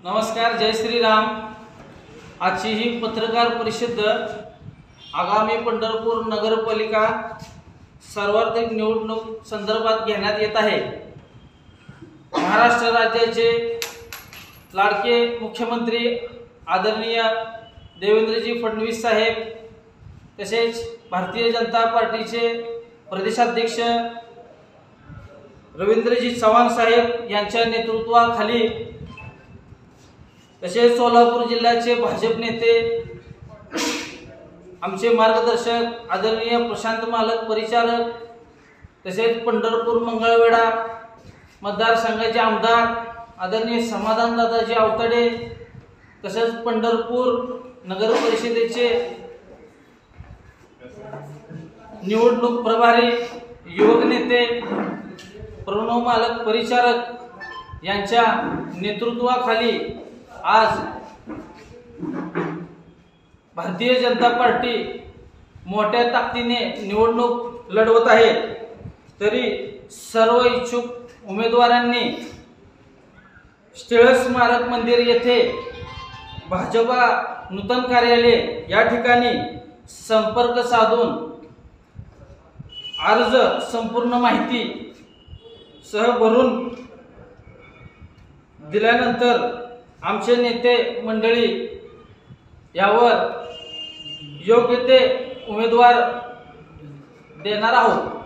नमस्कार, जय श्रीराम। आजची ही पत्रकार परिषद आगामी पंढरपूर नगरपालिका सार्वत्रिक निवडणूक संदर्भात घेण्यात येत आहे। महाराष्ट्र राज्याचे लाडके मुख्यमंत्री आदरणीय देवेंद्रजी फडणवीस साहेब तसेच भारतीय जनता पार्टीचे प्रदेशाध्यक्ष रवींद्रजी चव्हाण साहेब यांच्या नेतृत्वाखाली तसेच सोलापूर जिल्ह्याचे भाजप नेते आमचे मार्गदर्शक आदरणीय प्रशांत मालक परिचारक तसेच पंढरपूर मंगळवेढा मतदारसंघाचे आमदार आदरणीय समाधान दादाजी आवताडे तसेच पंढरपूर नगर परिषदेचे निवडणूक प्रभारी युवक नेते प्रणव मालक परिचारक यांच्या नेतृत्वाखाली आज भारतीय जनता पार्टी मोठ्या ताकदीने निवडणूक लढवत आहे। तरी सर्व इच्छुक उमेदवारांनी टिळक स्मारक मंदिर येथे भाजपा नूतन कार्यालय या ठिकाणी संपर्क साधून अर्ज संपूर्ण माहिती सह भरून दिल्यानंतर आमचे नेते मंडळी यावर योग्य ते उमेदवार देणार आहोत।